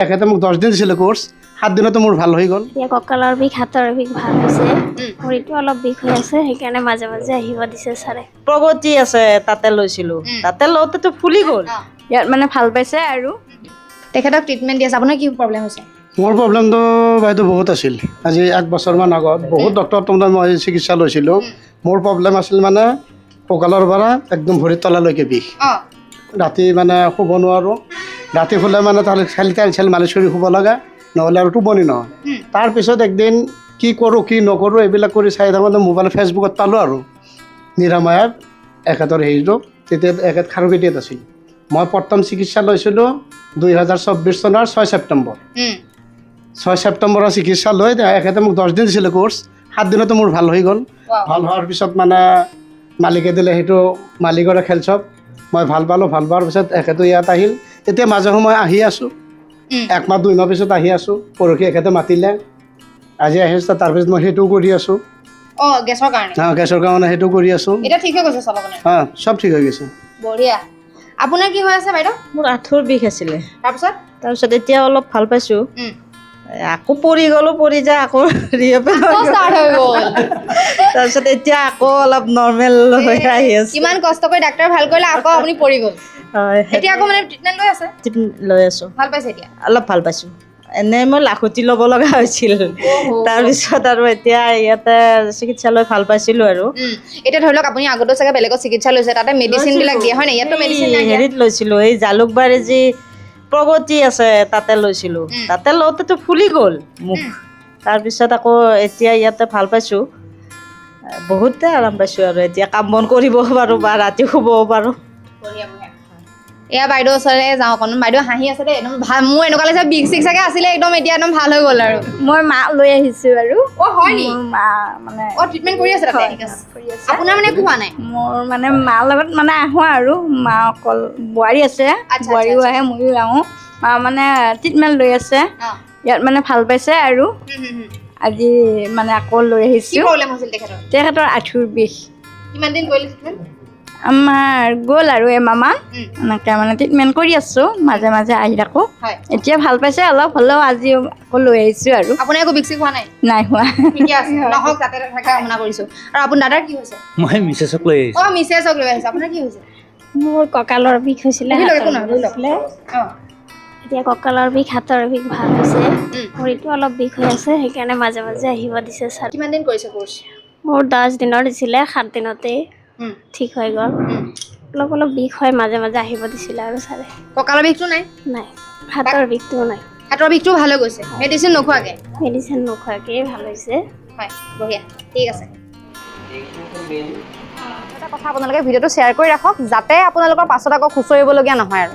এখেতে মোক 10 দিন দিছিলে কোৰ্স 7 দিনতে মোৰ ভাল হৈ গ'ল। এতিয়া কঁকালৰ বিষ হাতৰ বিষ ভাল হৈছে ভৰিটো অলপ বিষ হৈ আছে সেইকাৰণে মাজে মাজে আহিব দিছে ছাৰে। প্ৰগতি আছে তাতে লৈছিলোঁ তাতে লওঁতেতো ফুলি গ'ল ইয়াত মানে ভাল পাইছে আৰু তেখেতক ট্ৰিটমেণ্ট দি আছে। আপোনাৰ কি প্ৰব্লেম হৈছে? মোৰ প্ৰব্লেমটো বাইদেউ বহুত আছিল। আজি 1 বছৰমান আগত বহুত ডক্টৰ তাৰমানে মই চিকিৎসা লৈছিলোঁ। মোৰ প্ৰব্লেম আছিল মানে কঁকালৰ পৰা একদম ভৰিৰ তলালৈকে বিষ। ৰাতি মানে শুব নোৱাৰোঁ। ৰাতি শুলে মানে তাহলে খেল মালিচ কৰি শুব লগা নহ'লে আৰু টোপনি নহয়। তাৰপিছত একদিন কি কৰোঁ কি নকৰোঁ এইবিলাক কৰি চাই থাকোঁতে মোবাইল ফেচবুকত পালোঁ আৰু নিৰাময়ৰ এখেতৰ হেৰিটো। তেতিয়া এখেত খাৰুপেটীয়াত আছিল। মই প্ৰথম চিকিৎসা লৈছিলোঁ 2024 চনৰ 6 ছেপ্টেম্বৰ। 6 ছেপ্টেম্বৰৰ চিকিৎসা লৈ এখেতে মোক 10 দিন দিছিলে কোৰ্চ 7 দিনতে মোৰ ভাল হৈ গ'ল। ভাল হোৱাৰ পিছত মানে মালিকে দিলে সেইটো মালিকৰে খেল চব মই ভাল পালোঁ। ভাল পোৱাৰ পিছত এখেতো ইয়াত আহিল। এতিয়া মাজে সময়ে আহি আছোঁ 1 মাহ 2 মাহ পিছত আহি আছোঁ। পৰহি এখেতে মাতিলে আজি আহি আছোঁ। তাৰপিছত মই সেইটোও কৰি আছোঁ। গেছৰ কাৰণে? গেছৰ কাৰণে সেইটো কৰি আছোঁ। এতিয়া ঠিক হৈ গৈছে চব আপোনাৰ? চব ঠিক হৈ গৈছে। বঢ়িয়া। আপোনাৰ কি হৈ আছে বাইদেউ? মোৰ আঁঠুৰ বিষ আছিলে তাৰপিছত এতিয়া অলপ ভাল পাইছোঁ। আকৌ পৰি গ'লো পৰি যায় আকৌ ষ্টাৰ্ট হৈ গ'ল। তাৰপিছত এতিয়া আকৌ অলপ নৰ্মেল হৈ আহি আছে। কিমান কষ্ট কৰি ডাক্তৰ ভাল কৰিলে আকৌ আপুনি পৰি গ'ল। হয় এতিয়া আকৌ মানে ট্ৰিটমেণ্ট লৈ আছে? লৈ আছোঁ। ভাল পাইছে এতিয়া? অলপ ভাল পাইছোঁ। এনেই মই লাখুটি ল'ব লগা হৈছিল। তাৰপিছত আৰু এতিয়া ইয়াতে চিকিৎসালয় ভাল পাইছিলোঁ আৰু এতিয়া ধৰি লওক আপুনি আগতো চাগে বেলেগত চিকিৎসা লৈছে তাতে মেডিচিন বিলাক দিয়ে হয় নাই? ইয়াতো মেডিচিন নাই। হেৰিত লৈছিলোঁ এই জালুকবাৰী যি প্ৰগতি আছে তাতে লৈছিলোঁ। তাতে লওঁতেতো ফুলি গ'ল মুখ। তাৰপিছত আকৌ এতিয়া ইয়াতে ভাল পাইছোঁ। বহুতে আৰাম পাইছোঁ আৰু এতিয়া কাম বন কৰিব পাৰোঁ বা ৰাতি শুবও পাৰোঁ। এয়া বাইদেউ ওচৰলৈ যাওঁ অকণ। বাইদেউ হাঁহি আছে দেই একদম ভাল। মোৰ এনেকুৱা লাগিছে বিষ চিক চাগে আছিলে একদম এতিয়া একদম ভাল হৈ গ'ল আৰু। মই মা লৈ আহিছোঁ আৰু হয় নি? মোৰ মা মানে ট্ৰিটমেণ্ট কৰি আছে তাতে? কৰি আছে। আপোনাৰ মানে একো হোৱা নাই? মোৰ মানে মাৰ লগত মানে আহোঁ আৰু মা অকল বোৱাৰী আছে বোৱাৰীও আহে ময়ো আহোঁ। মা মানে ট্ৰিটমেণ্ট লৈ আছে ইয়াত মানে ভাল পাইছে আৰু আজি মানে আকৌ লৈ কি আহিছোঁ। প্ৰব্লেম হৈছিল তেখেতৰ? তেখেতৰ আঁঠুৰ বিষ কিমান দিন কৰিলে ট্ৰিটমেণ্ট? আমাৰ গ'ল আৰু এমাহমান এনেকৈ মানে ট্ৰিটমেণ্ট কৰি আছোঁ। মাজে মাজে আহি থাকোঁ। এতিয়া ভাল পাইছে অলপ হ'লেও আজি আকৌ লৈ আহিছোঁ আৰু। আপোনাৰ একো বিষ চিক হোৱা নাই? নাই হোৱা। ঠিকে আছে নহওক তাতে থকা কামনা কৰিছোঁ। আৰু আপোনাৰ দাদাৰ কি হৈছে? মই মিছেছক লৈ আহিছোঁ। মিছেছক লৈ আহিছে। আপোনাৰ কি হৈছে? মোৰ কঁকালৰ বিষ হৈছিলে একো হাতৰ নহয়, বিষ হৈছিলে। এতিয়া কঁকালৰ বিষ হাতৰ বিষ ভাল হৈছে ভৰিটো অলপ বিষ হৈ আছে সেইকাৰণে মাজে মাজে আহিব দিছে ছাৰে। কিমান দিন কৰিছে কোৰ্চ? মোৰ 10 দিনৰ দিছিলে 7 দিনতেই ঠিক হৈ গ'ল। অলপ অলপ বিষ হয় মাজে মাজে আহিব দিছিলে আৰু ছাৰে। কঁকালৰ বিষটো নাই? নাই হাতৰ বিষটোও নাই। হাতৰ বিষটো ভাল হৈ গৈছে মেডিচিন নোখোৱাকৈ? মেডিচিন নোখোৱাকেই ভাল হৈছে। হয় বঢ়িয়া ঠিক আছে। এটা কথা আপোনালোকে ভিডিঅ'টো শ্বেয়াৰ কৰি ৰাখক যাতে আপোনালোকৰ পাছত আকৌ খুচৰিবলগীয়া নহয় আৰু।